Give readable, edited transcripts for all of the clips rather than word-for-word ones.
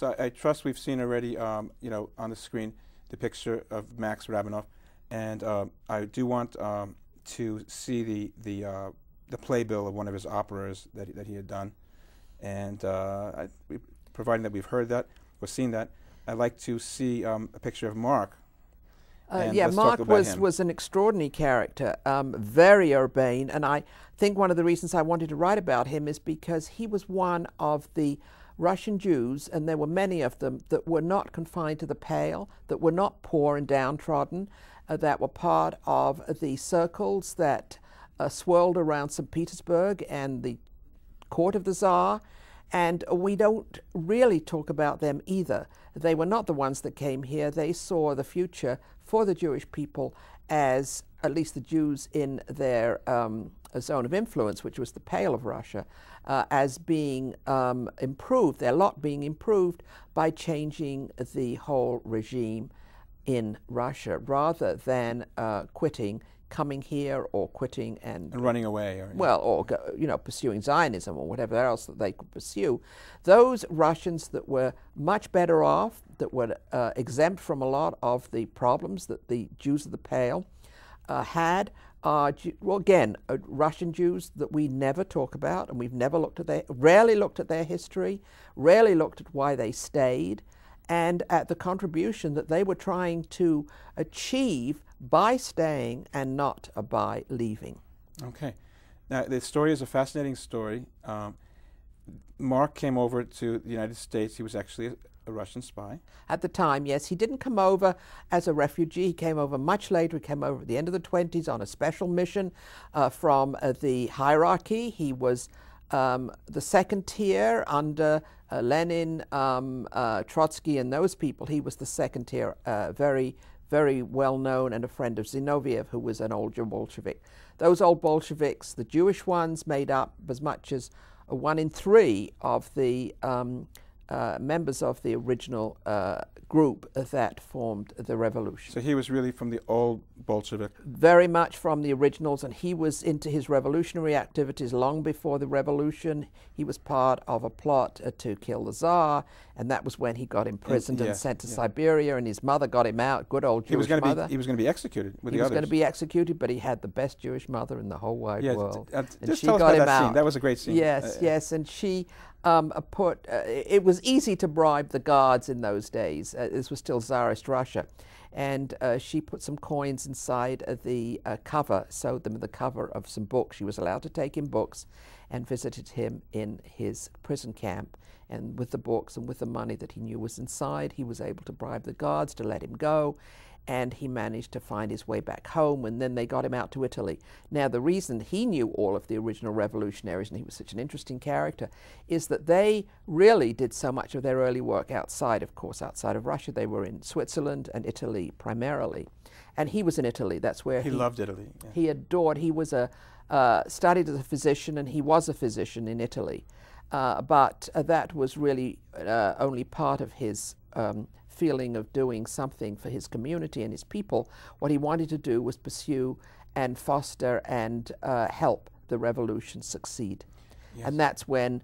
So I trust we've seen already, you know, on the screen, the picture of Max Rabinoff, and I do want to see the playbill of one of his operas that he had done, and providing that we've heard that or seen that, I'd like to see a picture of Mark. Yeah, Mark was an extraordinary character, very urbane, and I think one of the reasons I wanted to write about him is because he was one of the Russian Jews, and there were many of them, that were not confined to the Pale, that were not poor and downtrodden, that were part of the circles that swirled around St. Petersburg and the court of the Tsar, and we don't really talk about them either. They were not the ones that came here. They saw the future for the Jewish people as, at least the Jews in their zone of influence, which was the Pale of Russia, as being improved, their lot being improved by changing the whole regime in Russia, rather than quitting, coming here, or quitting and running away, or you know, pursuing Zionism or whatever else that they could pursue. Those Russians that were much better off, that were exempt from a lot of the problems that the Jews of the Pale had, well, again, Russian Jews that we never talk about, and we've never looked at rarely looked at their history, rarely looked at why they stayed, and at the contribution that they were trying to achieve by staying and not by leaving. Okay. Now, the story is a fascinating story. Mark came over to the United States. He was actually a Russian spy. At the time, yes. He didn't come over as a refugee. He came over much later. He came over at the end of the 1920s on a special mission from the hierarchy. He was the second tier under Lenin, Trotsky, and those people. He was the second tier, very well known, and a friend of Zinoviev, who was an old Bolshevik. Those old Bolsheviks, the Jewish ones, made up as much as 1 in 3 of the members of the original group that formed the revolution. So he was really from the old Bolshevik? Very much from the originals, and he was into his revolutionary activities long before the revolution. He was part of a plot to kill the Tsar, and that was when he got imprisoned and sent to Siberia, and his mother got him out, good old Jewish mother. He was going to be executed with the others. He was going to be executed, but he had the best Jewish mother in the whole wide world. And just she tell us got about him that scene. That was a great scene. Yes, yes, and she it was easy to bribe the guards in those days. This was still Tsarist Russia. And she put some coins inside the cover, sewed them in the cover of some books. She was allowed to take him books, and visited him in his prison camp. And with the books and with the money that he knew was inside, he was able to bribe the guards to let him go. And he managed to find his way back home, and then they got him out to Italy. Now, the reason he knew all of the original revolutionaries, and he was such an interesting character, is that they really did so much of their early work outside, of course, outside of Russia. They were in Switzerland and Italy primarily. And he was in Italy. That's where he loved Italy. Yeah. He adored. He was studied as a physician, and he was a physician in Italy. But that was really only part of his feeling of doing something for his community and his people. What he wanted to do was pursue and foster and help the revolution succeed. Yes. And that's when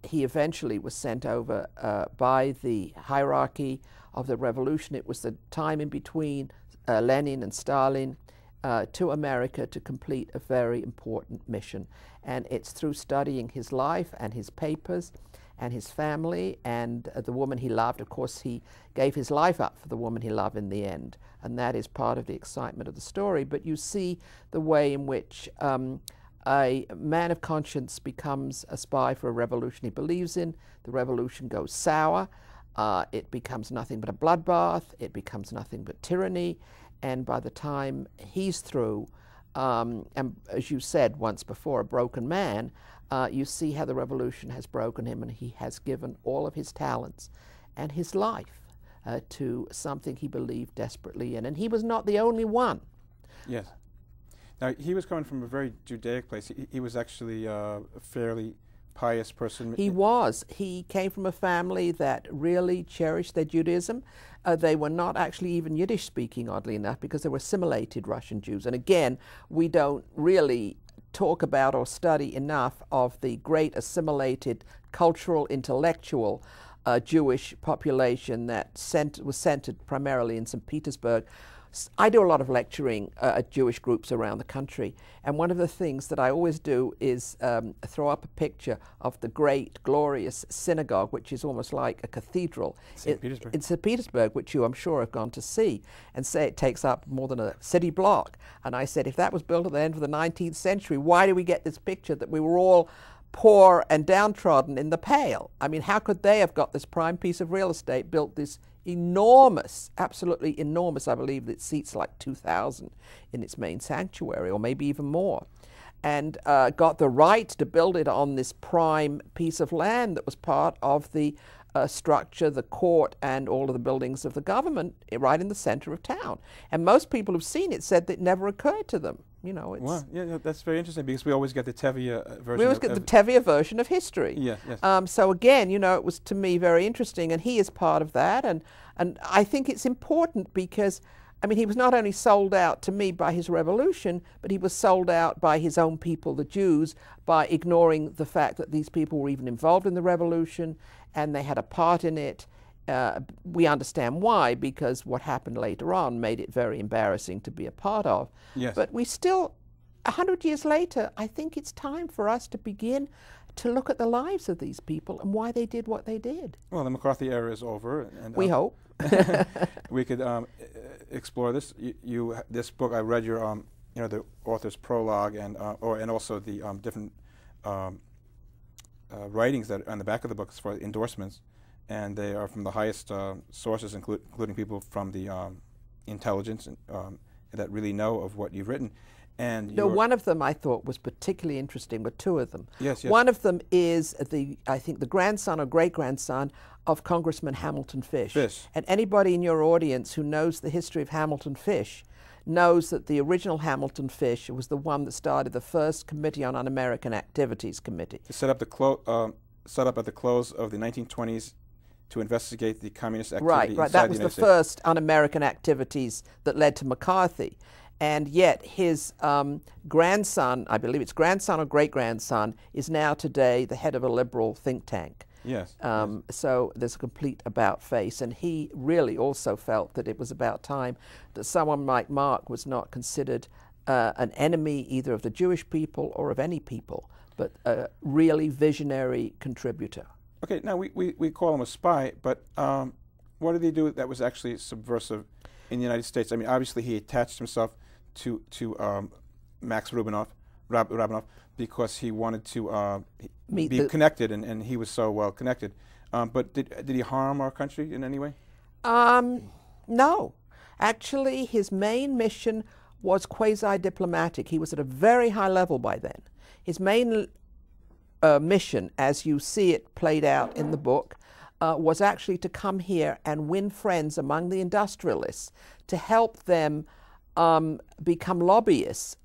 he eventually was sent over by the hierarchy of the revolution. It was the time in between Lenin and Stalin to America to complete a very important mission. And it's through studying his life and his papers and his family and the woman he loved. Of course, he gave his life up for the woman he loved in the end, and that is part of the excitement of the story. But you see the way in which a man of conscience becomes a spy for a revolution he believes in. The revolution goes sour. It becomes nothing but a bloodbath. It becomes nothing but tyranny. And by the time he's through, and as you said once before, a broken man, you see how the revolution has broken him, and he has given all of his talents and his life to something he believed desperately in. And he was not the only one. Yes. Now, he was coming from a very Judaic place. He was actually a fairly pious person. He was. He came from a family that really cherished their Judaism. They were not actually even Yiddish-speaking, oddly enough, because they were assimilated Russian Jews. And again, we don't really talk about or study enough of the great assimilated cultural, intellectual Jewish population that was centered primarily in St. Petersburg. I do a lot of lecturing at Jewish groups around the country, and one of the things that I always do is throw up a picture of the great, glorious synagogue, which is almost like a cathedral in St. Petersburg, which you, I'm sure, have gone to see, and say it takes up more than a city block. And I said, if that was built at the end of the 19th century, why do we get this picture that we were all poor and downtrodden in the Pale? I mean, how could they have got this prime piece of real estate, built this enormous, absolutely enormous, I believe it seats like 2,000 in its main sanctuary, or maybe even more, and got the right to build it on this prime piece of land that was part of the structure, the court, and all of the buildings of the government right in the center of town. And most people who've seen it said that it never occurred to them. You know, it's well, yeah, that's very interesting, because we always get the Tevye version. We always get the Tevye version of history. Yeah, yes. So again, you know, it was to me very interesting, and he is part of that. And I think it's important because, I mean, he was not only sold out to me by his revolution, but he was sold out by his own people, the Jews, by ignoring the fact that these people were even involved in the revolution and they had a part in it. We understand why, because what happened later on made it very embarrassing to be a part of. Yes. But we still, 100 years later, I think it's time for us to begin to look at the lives of these people and why they did what they did. Well, the McCarthy era is over. And, we hope. We could explore this. This book, I read your, you know, the author's prologue and also the different writings that are on the back of the book as far as endorsements. And they are from the highest sources, including people from the intelligence that really know of what you've written. And no, one of them I thought was particularly interesting, but two of them. Yes, yes. One of them is I think the grandson or great-grandson of Congressman Hamilton Fish. And anybody in your audience who knows the history of Hamilton Fish knows that the original Hamilton Fish was the one that started the first Committee on Un-American Activities Committee. Set up at the close of the 1920s to investigate the communist activity Right. That was the first un-American activities that led to McCarthy. And yet his grandson, I believe it's grandson or great-grandson, is now today the head of a liberal think tank. Yes. So there's a complete about-face. And he really also felt that it was about time that someone like Mark was not considered an enemy either of the Jewish people or of any people, but a really visionary contributor. Okay, now we call him a spy, but what did he do that was actually subversive in the United States? I mean, obviously he attached himself to Max Rabinoff because he wanted to be connected, and he was so well connected. But did he harm our country in any way? No. Actually, his main mission was quasi-diplomatic. He was at a very high level by then. His main mission, as you see it played out in the book, was actually to come here and win friends among the industrialists, to help them become lobbyists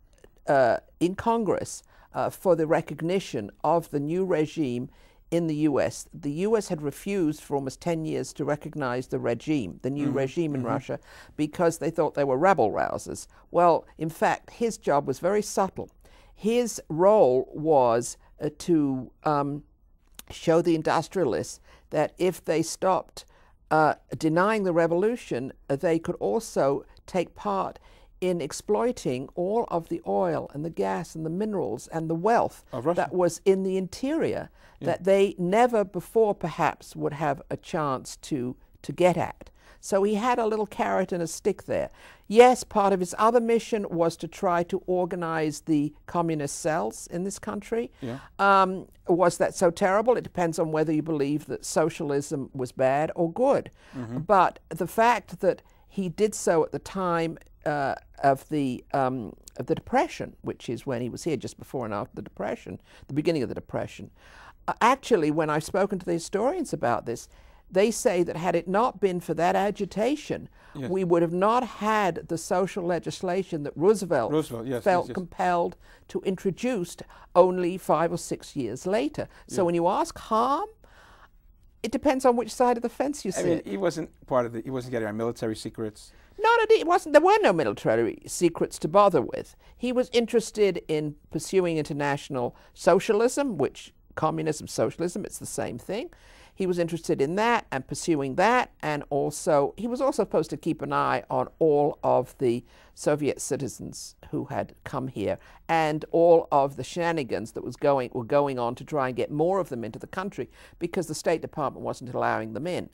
in Congress for the recognition of the new regime in the U.S. The U.S. had refused for almost 10 years to recognize the regime, the new regime in Russia, because they thought they were rebel rousers. Well, in fact, his job was very subtle. His role was to show the industrialists that if they stopped denying the revolution, they could also take part in exploiting all of the oil and the gas and the minerals and the wealth that was in the interior that they never before perhaps would have a chance to get at. So he had a little carrot and a stick there. Yes, part of his other mission was to try to organize the communist cells in this country. Yeah. Was that so terrible? It depends on whether you believe that socialism was bad or good. But the fact that he did so at the time of the Depression, which is when he was here, just before and after the Depression, the beginning of the Depression. Actually, when I've spoken to the historians about this, they say that had it not been for that agitation, we would have not had the social legislation that Roosevelt felt compelled to introduce only 5 or 6 years later. So when you ask harm, it depends on which side of the fence you sit. I mean, he wasn't part of he wasn't getting our military secrets. No, it wasn't. There were no military secrets to bother with. He was interested in pursuing international socialism, which communism, socialism, it's the same thing. he was interested in that and pursuing that, and also he was also supposed to keep an eye on all of the Soviet citizens who had come here and all of the shenanigans that were going on to try and get more of them into the country, because the State Department wasn't allowing them in.